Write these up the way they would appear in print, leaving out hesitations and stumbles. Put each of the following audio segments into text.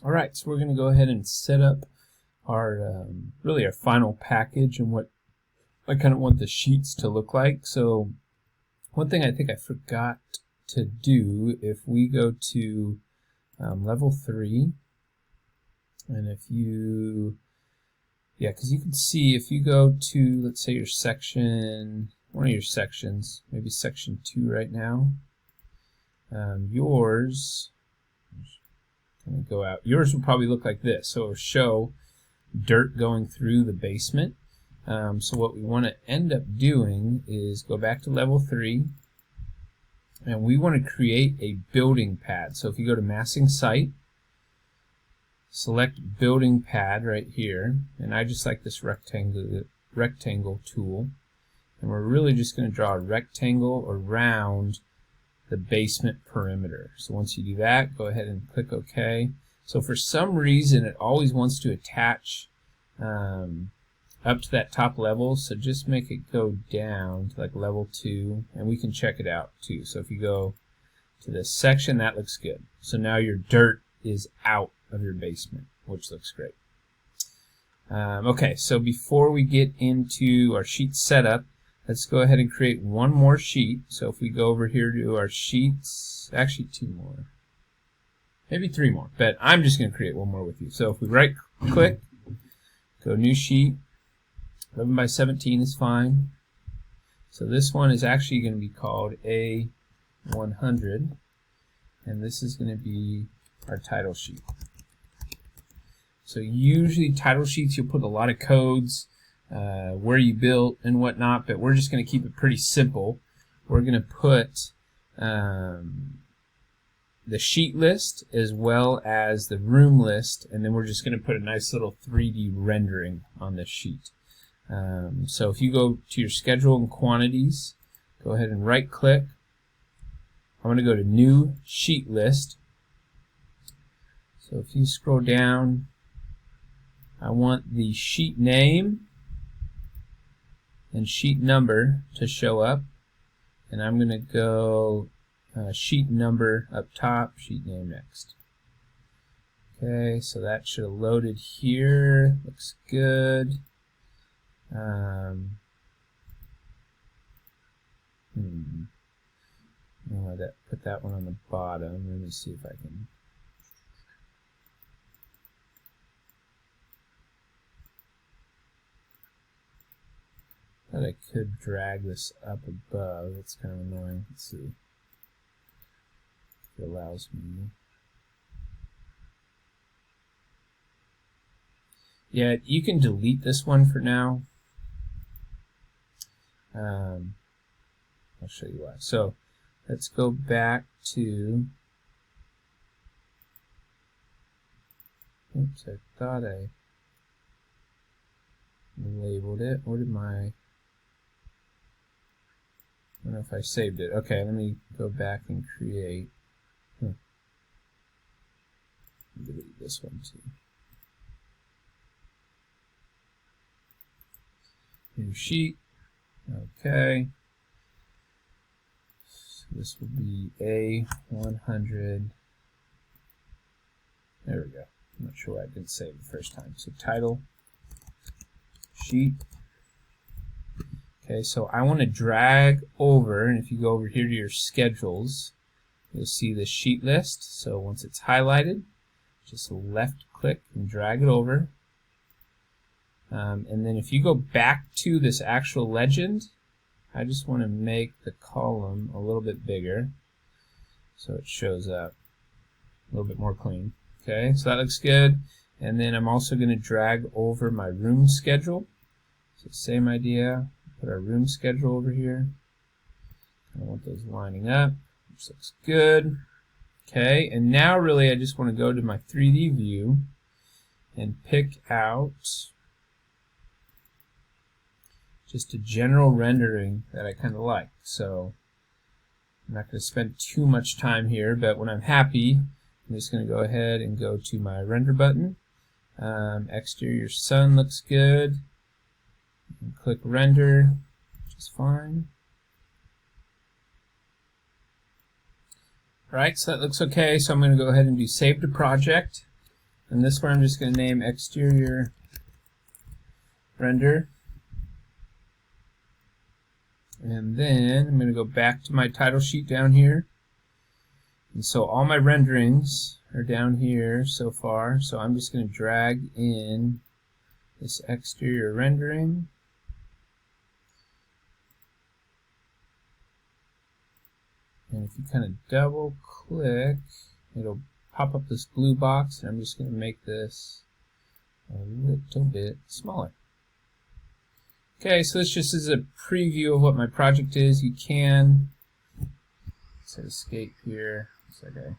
Alright, so we're going to go ahead and set up our really our final package and what I kind of want the sheets to look like. So one thing I think I forgot to do, if we go to level 3, and if you, because you can see if you go to, let's say, your section, one of your sections, maybe section 2 right now, yours, going to go out, yours will probably look like this. So it'll show dirt going through the basement. So what we want to end up doing is go back to level 3, and we want to create a building pad. So if you go to massing site, select building pad right here, and I just like this rectangle tool, and we're really just going to draw a rectangle around the basement perimeter. So once you do that, go ahead and click OK. So for some reason it always wants to attach up to that top level, so just make it go down to like level 2, and we can check it out too. So if you go to this section, that looks good. So now your dirt is out of your basement, which looks great. Okay, so before we get into our sheet setup, let's go ahead and create one more sheet. So if we go over here to our sheets, actually 2 more, maybe 3 more, but I'm just going to create one more with you. So if we right click, go new sheet, 11 by 17 is fine. So this one is actually going to be called A100, and this is going to be our title sheet. So usually title sheets you'll put a lot of codes, where you built and whatnot, but we're just going to keep it pretty simple. We're going to put the sheet list as well as the room list, and then we're just going to put a nice little 3D rendering on this sheet. So if you go to your schedule and quantities, go ahead and right click. I'm going to go to new sheet list. So if you scroll down, I want the sheet name and sheet number to show up, and I'm going to go sheet number up top, sheet name next. Okay, so that should have loaded here. Looks good. Put that one on the bottom. Let me see if I can. Thought I could drag this up above. It's kind of annoying. Let's see if it allows me. Yeah, you can delete this one for now. I'll show you why. So let's go back to. Oops, I thought I labeled it. Where did my? I don't know if I saved it. Okay, let me go back and create. Delete this one too. New sheet. Okay. So this will be A100. There we go. I'm not sure why I didn't save the first time. So title, sheet. Okay, so I want to drag over, and if you go over here to your schedules, you'll see the sheet list. So once it's highlighted, just left click and drag it over. And then if you go back to this actual legend, I just want to make the column a little bit bigger so it shows up a little bit more clean. Okay, so that looks good. And then I'm also going to drag over my room schedule. So same idea. Put our room schedule over here. I want those lining up, which looks good. Okay, and now really I just want to go to my 3D view and pick out just a general rendering that I kind of like. So I'm not going to spend too much time here, but when I'm happy, I'm just going to go ahead and go to my render button. Exterior sun looks good. And click render, which is fine. Alright, so that looks okay, so I'm going to go ahead and do save to project. And this one I'm just going to name exterior render. And then I'm going to go back to my title sheet down here. And so all my renderings are down here so far. So I'm just going to drag in this exterior rendering. And if you kind of double click, it'll pop up this blue box, and I'm just going to make this a little bit smaller. Okay, so this just is a preview of what my project is. You can set escape here. It's okay.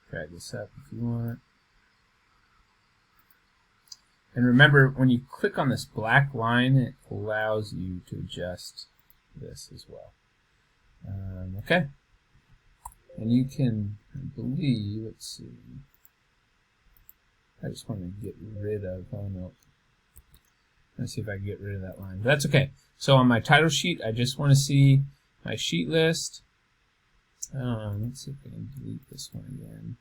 Drag this up if you want. And remember, when you click on this black line, it allows you to adjust this as well. Okay. And you can, I believe, let's see. I just want to get rid of, oh no. Let's see if I can get rid of that line. But that's okay. So on my title sheet, I just want to see my sheet list. Let's see if I can delete this one again.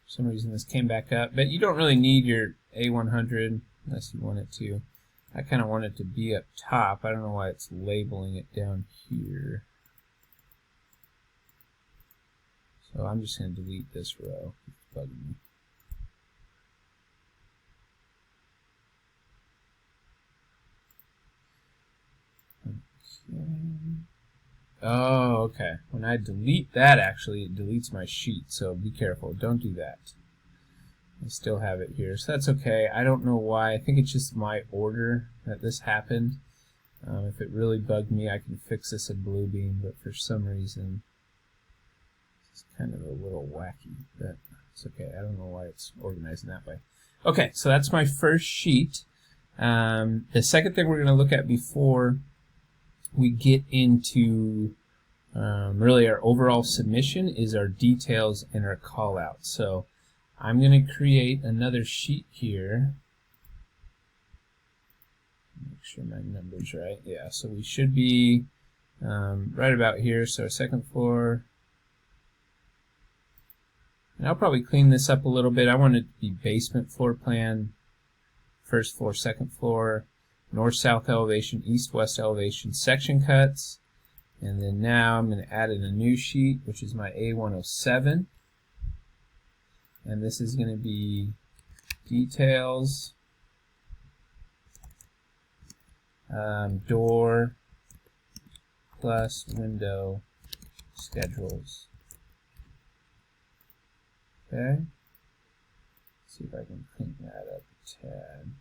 For some reason this came back up. But you don't really need your A100 unless you want it to. I kind of want it to be up top. I don't know why it's labeling it down here. So I'm just going to delete this row. It's bugging me. Oh, okay. When I delete that, actually, it deletes my sheet, so be careful. Don't do that. I still have it here, so that's okay. I don't know why. I think it's just my order that this happened. If it really bugged me, I can fix this in Bluebeam, but for some reason, it's kind of a little wacky, but it's okay. I don't know why it's organized in that way. Okay, so that's my first sheet. The second thing we're going to look at before we get into really our overall submission is our details and our callouts. So I'm going to create another sheet here. Make sure my number's right. Yeah, so we should be right about here. So second floor. And I'll probably clean this up a little bit. I want it to be basement floor plan, first floor, second floor, north-south elevation, east-west elevation, section cuts, and then now I'm going to add in a new sheet, which is my A107, and this is going to be details, door plus window schedules. Okay, let's see if I can clean that up a tad.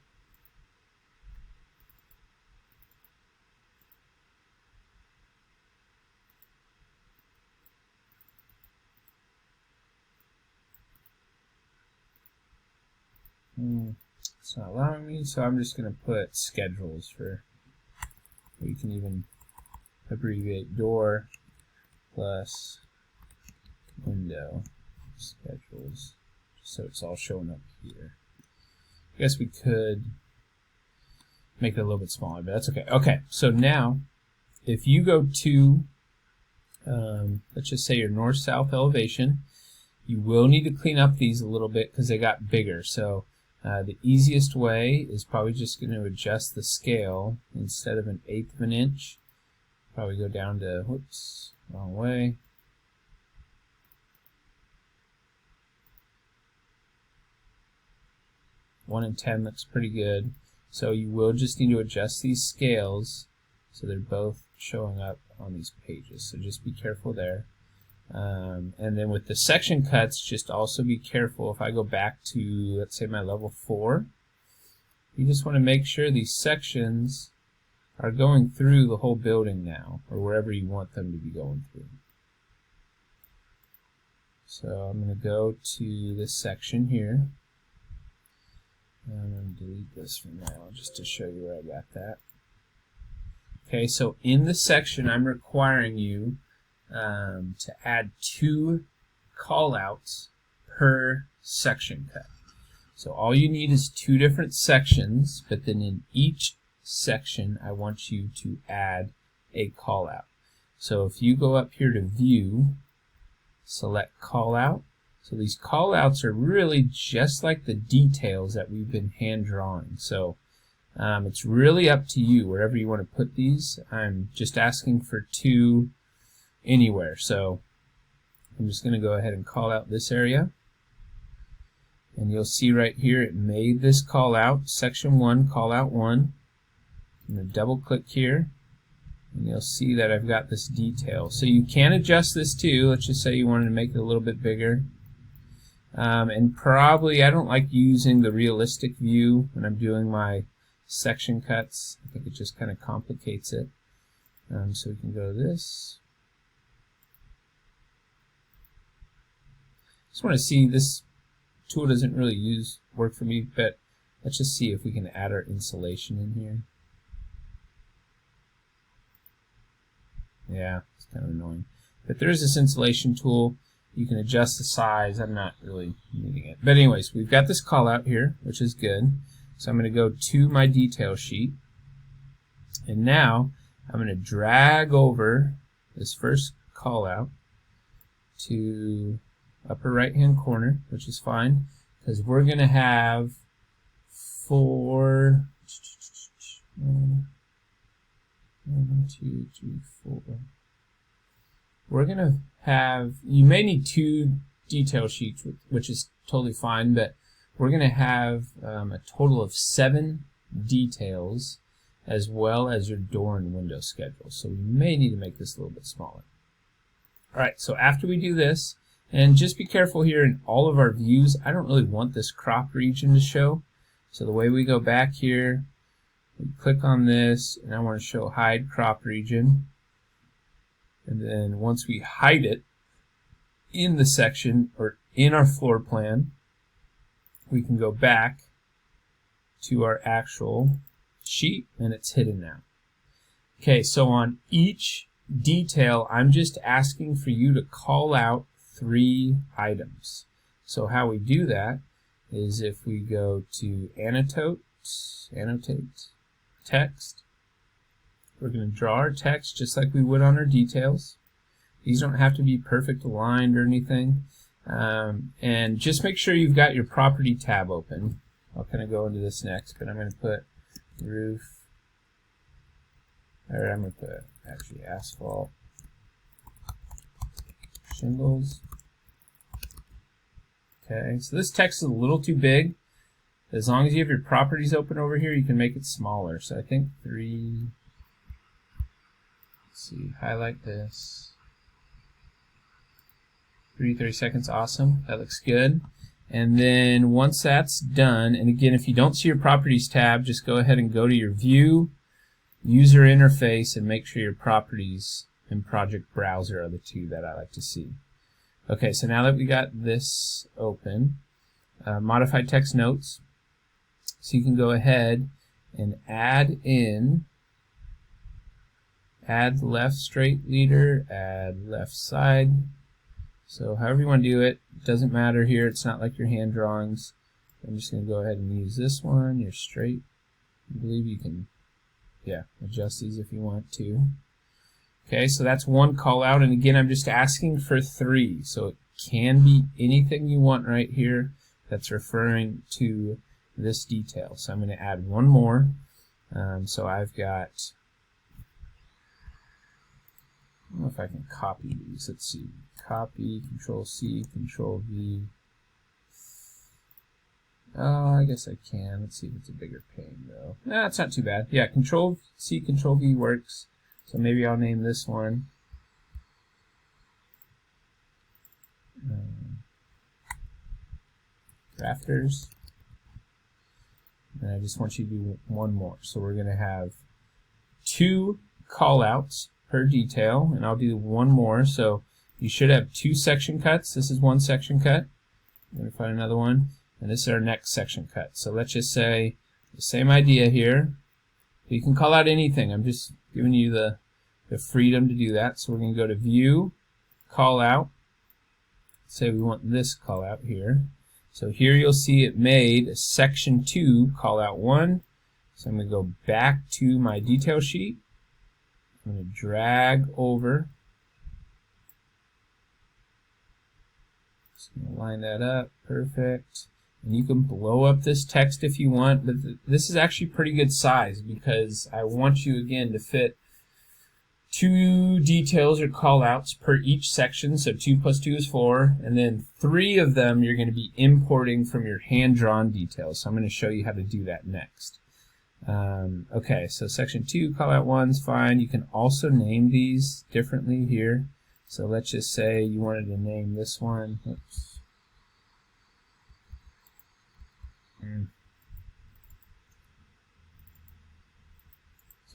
It's not allowing me, so I'm just going to put schedules for, you can even abbreviate door plus window schedules, so it's all showing up here. I guess we could make it a little bit smaller, but that's okay. Okay, so now if you go to, let's just say your north-south elevation, you will need to clean up these a little bit because they got bigger. So the easiest way is probably just going to adjust the scale. Instead of 1/8 of an inch, probably go down to, whoops, wrong way. One in 10 looks pretty good. So you will just need to adjust these scales so they're both showing up on these pages. So just be careful there. And then with the section cuts, just also be careful. If I go back to, let's say, my level 4, you just want to make sure these sections are going through the whole building now, or wherever you want them to be going through. So I'm going to go to this section here. And I'm going to delete this for now, just to show you where I got that. Okay, so in the section, I'm requiring you to add 2 callouts per section cut. So all you need is 2 different sections, but then in each section I want you to add a callout. So if you go up here to view, select callout. So these callouts are really just like the details that we've been hand drawing. So it's really up to you wherever you want to put these. I'm just asking for 2 anywhere. So I'm just going to go ahead and call out this area. And you'll see right here it made this call out, section 1, call out 1. I'm going to double click here, and you'll see that I've got this detail. So you can adjust this too. Let's just say you wanted to make it a little bit bigger. And probably I don't like using the realistic view when I'm doing my section cuts. I think it just kind of complicates it. So we can go to this. Just want to see, this tool doesn't really work for me, but let's just see if we can add our insulation in here. Yeah, it's kind of annoying. But there is this insulation tool. You can adjust the size. I'm not really needing it. But anyways, we've got this call out here, which is good. So I'm going to go to my detail sheet. And now I'm going to drag over this first call out to upper right hand corner, which is fine, because we're going to have 4, 1, 2, 3, 4. We're going to have, you may need 2 detail sheets, which is totally fine, but we're going to have a total of 7 details as well as your door and window schedule. So we may need to make this a little bit smaller. Alright, so after we do this, and just be careful here in all of our views, I don't really want this crop region to show. So the way we go back here, we click on this, and I want to show hide crop region. And then once we hide it in the section or in our floor plan, we can go back to our actual sheet, and it's hidden now. Okay, so on each detail, I'm just asking for you to call out 3 items. So how we do that is if we go to annotate text, we're going to draw our text just like we would on our details. These don't have to be perfect aligned or anything. And just make sure you've got your property tab open. I'll kind of go into this next, but I'm going to put roof, or I'm going to put actually asphalt shingles. Okay, so this text is a little too big. As long as you have your properties open over here, you can make it smaller. So I think 3, let's see, highlight this. 30 seconds, awesome. That looks good. And then once that's done, and again, if you don't see your properties tab, just go ahead and go to your view, user interface, and make sure your properties and project browser are the 2 that I like to see. Okay, so now that we got this open, modify text notes. So you can go ahead and add left straight leader, add left side. So however you want to do it, doesn't matter here. It's not like your hand drawings. I'm just going to go ahead and use this one, your straight. I believe you can, adjust these if you want to. Okay, so that's one call out, and again, I'm just asking for 3. So it can be anything you want right here that's referring to this detail. So I'm going to add one more. So I've got, I don't know if I can copy these. Let's see. Copy, Control C, Control V. Oh, I guess I can. Let's see if it's a bigger pane though. Nah, it's not too bad. Yeah, Control C, Control V works. So maybe I'll name this one Rafters. And I just want you to do one more. So we're going to have 2 callouts per detail, and I'll do one more. So you should have 2 section cuts. This is one section cut. I'm going to find another one, and this is our next section cut. So let's just say the same idea here. You can call out anything. I'm just giving you the freedom to do that. So we're going to go to View, Call Out. Say we want this call out here. So here you'll see it made a section 2 call out 1. So I'm going to go back to my detail sheet. I'm going to drag over Just gonna line that up, perfect. And you can blow up this text if you want, but this is actually pretty good size because I want you again to fit 2 details or callouts per each section, so 2 plus 2 is 4, and then 3 of them you're going to be importing from your hand-drawn details. So I'm going to show you how to do that next. Okay, so section 2, callout 1 is fine. You can also name these differently here. So let's just say you wanted to name this one. Oops.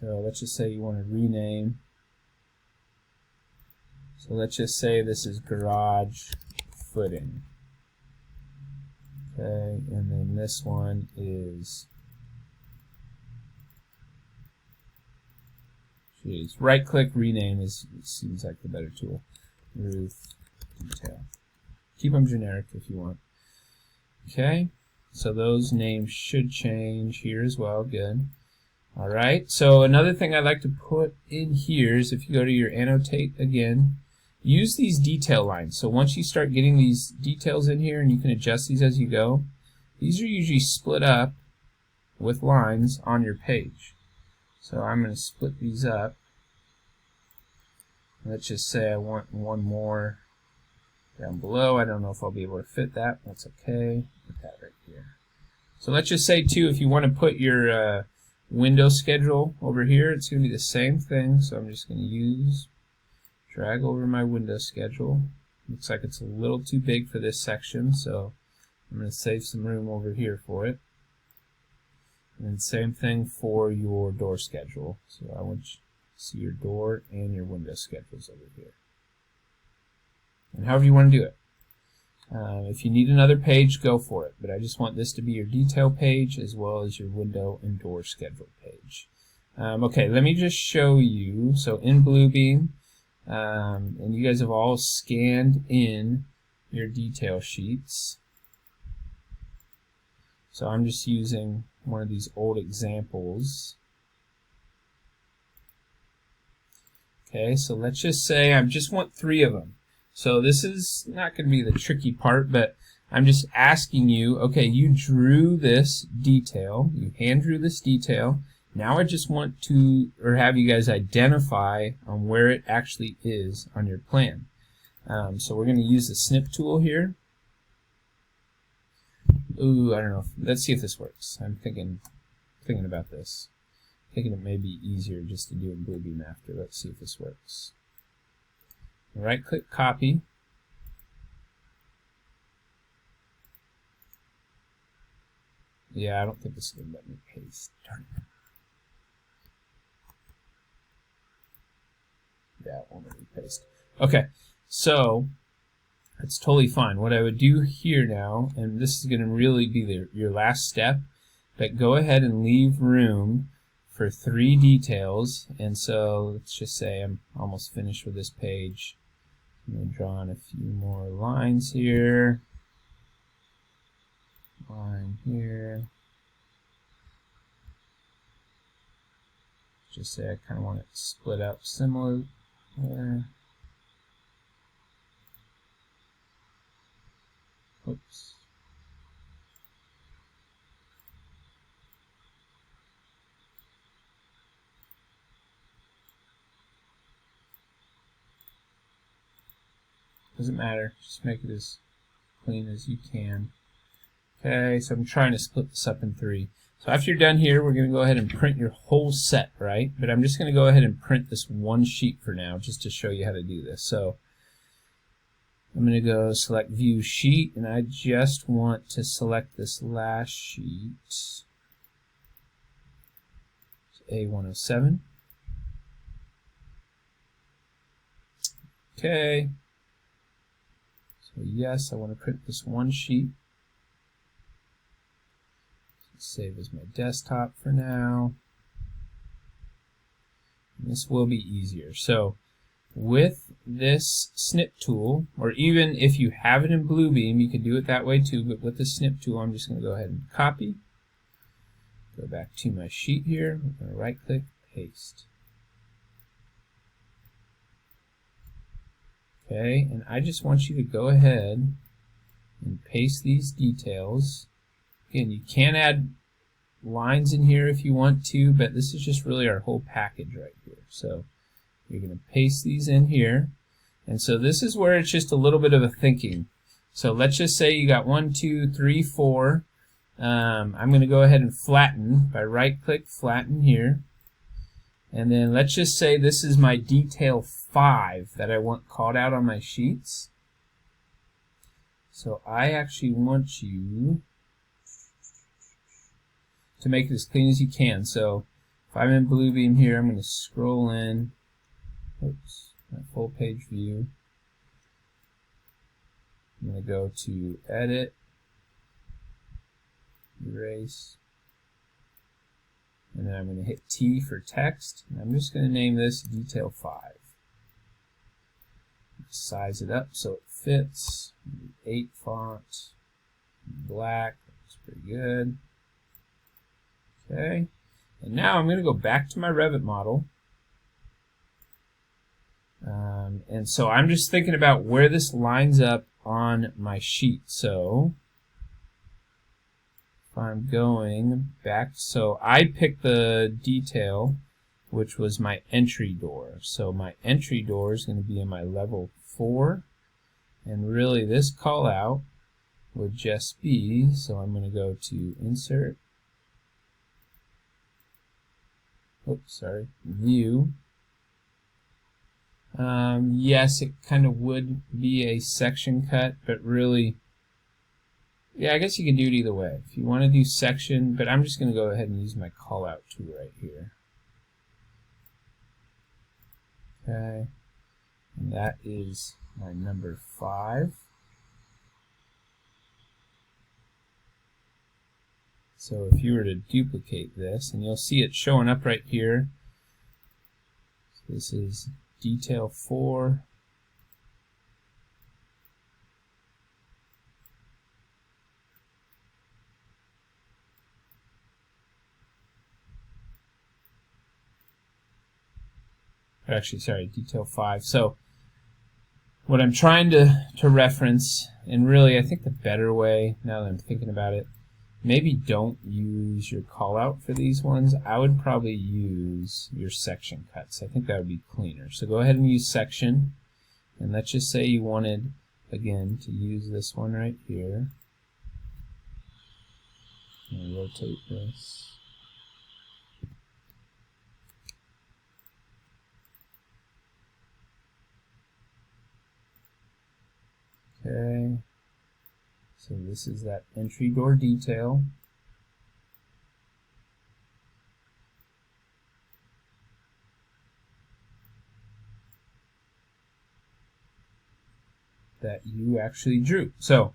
So let's just say you want to rename. So let's just say this is garage footing. Okay, and then this one is, right click, rename seems like the better tool. Roof detail. Keep them generic if you want. Okay, so those names should change here as well. Good. Alright, so another thing I'd like to put in here is if you go to your annotate again, use these detail lines. So once you start getting these details in here, and you can adjust these as you go, these are usually split up with lines on your page. So I'm going to split these up. Let's just say I want one more down below. I don't know if I'll be able to fit that. That's okay. Put that right here. So let's just say too, if you want to put your window schedule over here, it's going to be the same thing. So I'm just going to drag over my window schedule. Looks like it's a little too big for this section, so I'm going to save some room over here for it. And then same thing for your door schedule. So I want you to see your door and your window schedules over here. And however you want to do it. If you need another page, go for it. But I just want this to be your detail page as well as your window and door schedule page. Okay, let me just show you. So in Bluebeam, and you guys have all scanned in your detail sheets. So I'm just using one of these old examples. Okay, so let's just say I just want 3 of them. So this is not going to be the tricky part, but I'm just asking you, okay, you drew this detail, you hand drew this detail. Now I just want to, or have you guys identify on where it actually is on your plan. So we're going to use the snip tool here. Ooh, I don't know. Let's see if this works. I'm thinking about this. Thinking it may be easier just to do in Bluebeam after. Let's see if this works. Right click, copy. Yeah, I don't think this is going to let me paste. Darn it. Yeah, it won't let me paste. Okay, so that's totally fine. What I would do here now, and this is going to really be your last step, but go ahead and leave room for 3 details. And so let's just say I'm almost finished with this page. I'm going to draw in a few more lines here. Line here. Just say I kind of want it split up similar there. Oops. Doesn't matter, just make it as clean as you can. Okay, so I'm trying to split this up in 3. So after you're done here, we're going to go ahead and print your whole set, right? But I'm just going to go ahead and print this one sheet for now, just to show you how to do this. So I'm going to go select View Sheet, and I just want to select this last sheet. It's A107. Okay. So yes, I want to print this one sheet. Save as my desktop for now. And this will be easier. So with this snip tool, or even if you have it in Bluebeam, you can do it that way too, but with the snip tool, I'm just going to go ahead and copy. Go back to my sheet here. I'm going to right click, paste. Okay, and I just want you to go ahead and paste these details. Again, you can add lines in here if you want to, but this is just really our whole package right here. So you're going to paste these in here. And so this is where it's just a little bit of a thinking. So let's just say you got 1, 2, 3, 4. I'm going to go ahead and flatten by right-click, flatten here. And then let's just say this is my detail 5 that I want called out on my sheets. So I actually want you to make it as clean as you can. So if I'm in Bluebeam here, I'm going to scroll in. Oops, my full page view. I'm going to go to Edit, Erase, and then I'm going to hit T for text. And I'm just going to name this Detail 5. Size it up so it fits. 8 font, black, looks pretty good. Okay, and now I'm going to go back to my Revit model. And so I'm just thinking about where this lines up on my sheet. So if I'm going back, so I picked the detail which was my entry door. So my entry door is going to be in my level 4, and really this call out would just be, so I'm going to go to Insert, View. Yes, it kind of would be a section cut, but really, yeah, I guess you can do it either way. If you want to do section, but I'm just going to go ahead and use my call out tool right here. Okay, and that is my number 5. So if you were to duplicate this, and you'll see it showing up right here. So this is detail 4. Actually, sorry, detail 5. So what I'm trying to reference, and really I think the better way, now that I'm thinking about it, maybe don't use your call out for these ones. I would probably use your section cuts. I think that would be cleaner. So go ahead and use section, and let's just say you wanted, again, to use this one right here. And rotate this. Okay, so this is that entry door detail. That you actually drew. So,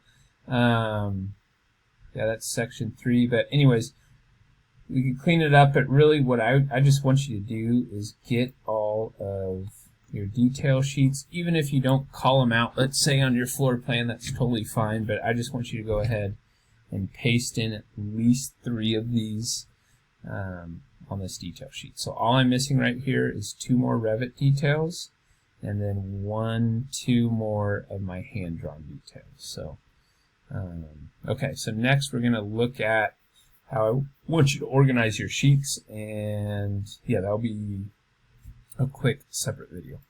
yeah, that's section 3. But anyways, we can clean it up. But really, what I just want you to do is get all of your detail sheets, even if you don't call them out, let's say on your floor plan, that's totally fine, but I just want you to go ahead and paste in at least 3 of these on this detail sheet. So all I'm missing right here is 2 more Revit details, and then 1, 2 more of my hand-drawn details. So, okay, so next we're going to look at how I want you to organize your sheets, and yeah, that'll be a quick separate video.